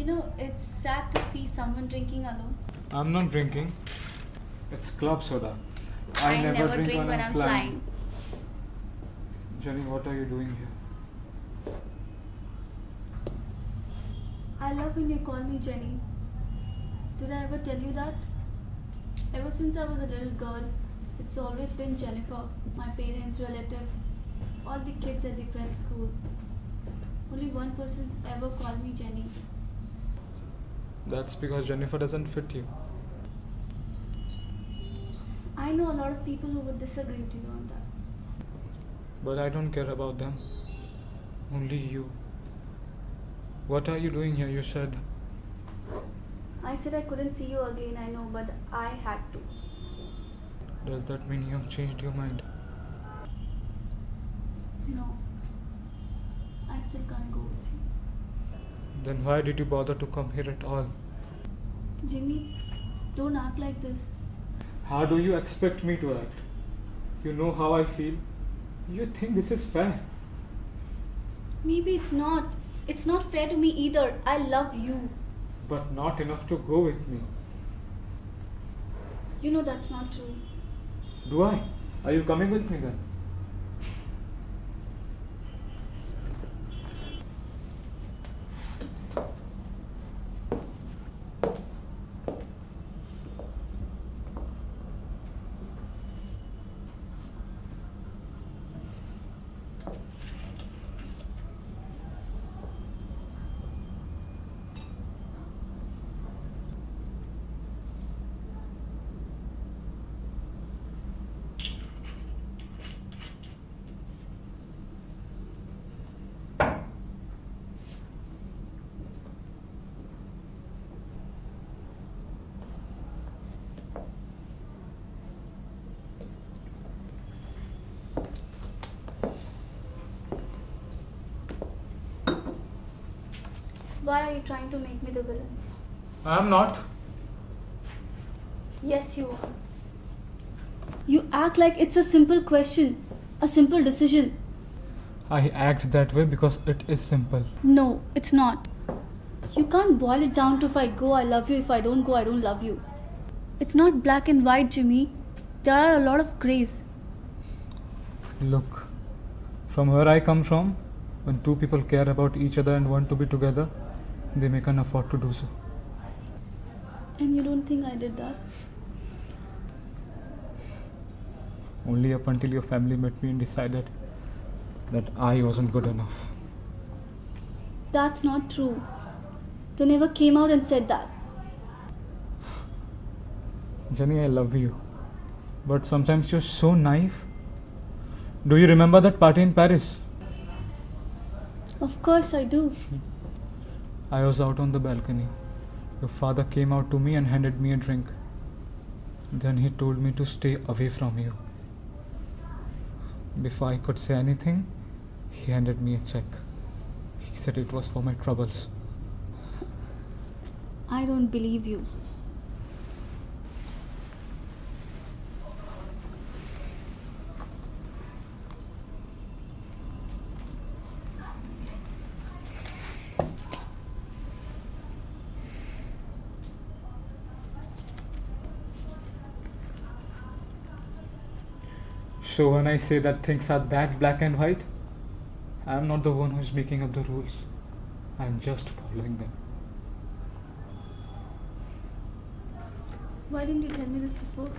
It's sad to see someone drinking alone. I'm not drinking. It's club soda. I never drink when I'm flying. Jenny, what are you doing here? I love when you call me Jenny. Did I ever tell you that? Ever since I was a little girl, it's always been Jennifer, my parents, relatives, all the kids at the prep school. Only one person's ever called me Jenny. That's because Jennifer doesn't fit you. I know a lot of people who would disagree to you on that. But I don't care about them. Only you. What are you doing here? You said. I said I couldn't see you again, I know, but I had to. Does that mean you have changed your mind? No. I still can't go with you. Then why did you bother to come here at all? Jimmy, don't act like this. How do you expect me to act? You know how I feel. You think this is fair? Maybe it's not. It's not fair to me either. I love you. But not enough to go with me. You know that's not true. Do I? Are you coming with me then? Why are you trying to make me the villain? I am not. Yes, you are. You act like it's a simple question, a simple decision. I act that way because it is simple. No, it's not. You can't boil it down to if I go, I love you. If I don't go, I don't love you. It's not black and white, Jimmy. There are a lot of grays. Look, from where I come from, when two people care about each other and want to be together, they make an effort to do so. And you don't think I did that? Only up until your family met me and decided that I wasn't good enough. That's not true. They never came out and said that. Jenny, I love you. But sometimes you're so naive. Do you remember that party in Paris? Of course I do. I was out on the balcony. Your father came out to me and handed me a drink. Then he told me to stay away from you. Before I could say anything, he handed me a check. He said it was for my troubles. I don't believe you. So when I say that things are that black and white, I am not the one who is making up the rules. I am just following them. Why didn't you tell me this before?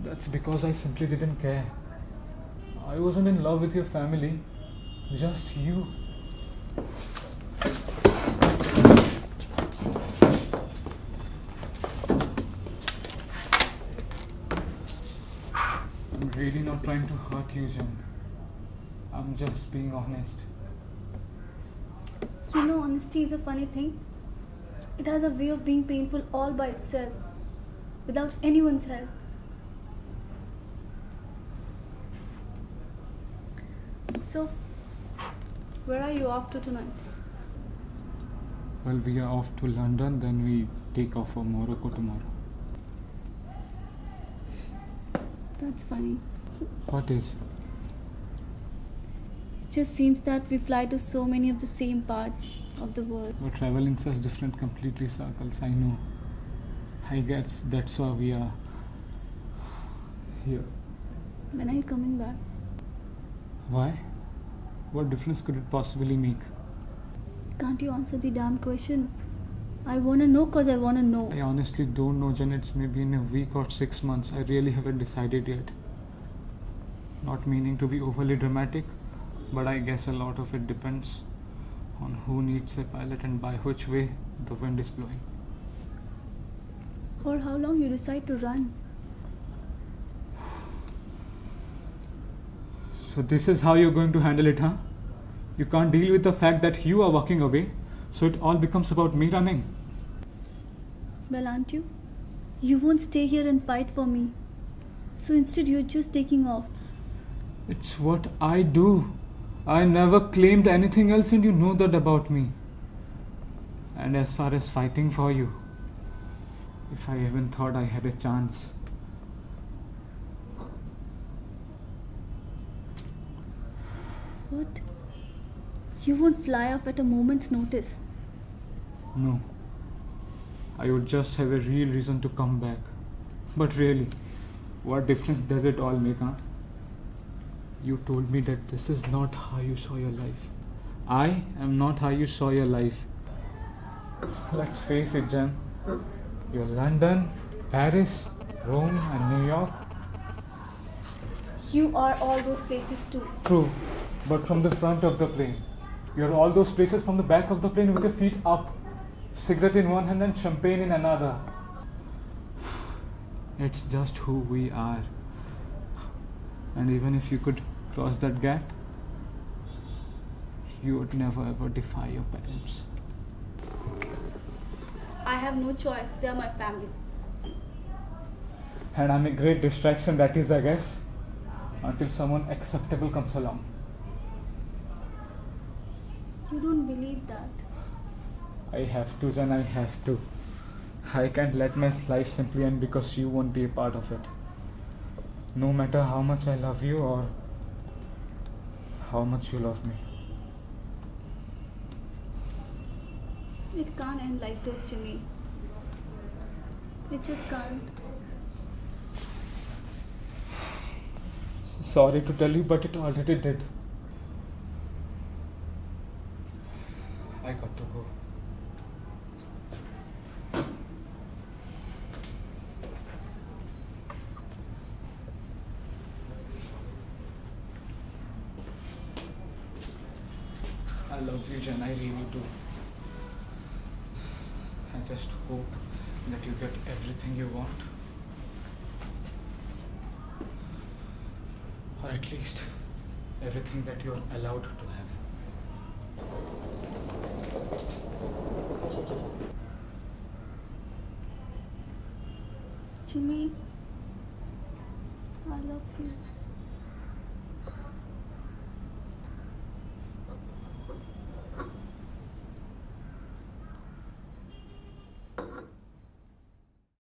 That's because I simply didn't care. I wasn't in love with your family, just you. I'm really not trying to hurt you, Jen. I'm just being honest. You know, honesty is a funny thing. It has a way of being painful all by itself, without anyone's help. So, where are you off to tonight? Well, we are off to London, then we take off for Morocco tomorrow. That's funny. What is? It just seems that we fly to so many of the same parts, of the world. We travel in such different completely circles, I know. I guess that's why we are here. When are you coming back? Why? What difference could it possibly make? Can't you answer the damn question? I wanna know cause I wanna know. I honestly don't know, Jen. It's maybe in a week or 6 months. I really haven't decided yet. Not meaning to be overly dramatic, but I guess a lot of it depends on who needs a pilot and by which way the wind is blowing. For how long you decide to run? So this is how you're going to handle it, huh? You can't deal with the fact that you are walking away, so it all becomes about me running. Well, aren't you? You won't stay here and fight for me. So instead you're just taking off. It's what I do. I never claimed anything else, and you know that about me. And as far as fighting for you, if I even thought I had a chance. What? You won't fly off at a moment's notice. No. I would just have a real reason to come back. But really, what difference does it all make, huh? You told me that this is not how you saw your life. I am not how you saw your life. Let's face it, Jen. You're London, Paris, Rome, and New York. You are all those places too. True, but from the front of the plane. You're all those places from the back of the plane with your feet up, cigarette in one hand and champagne in another. It's just who we are. And even if you could cross that gap, you would never ever defy your parents. I have no choice. They are my family. And I'm a great distraction, that is, I guess, until someone acceptable comes along. You don't believe that. I have to, then I have to. I can't let my life simply end because you won't be a part of it. No matter how much I love you or how much you love me. It can't end like this, Jimmy. It just can't. Sorry to tell you, but it already did. I got to go. I love you, Jen. I really do. I just hope that you get everything you want. Or at least everything that you're allowed to have. Jimmy, I love you.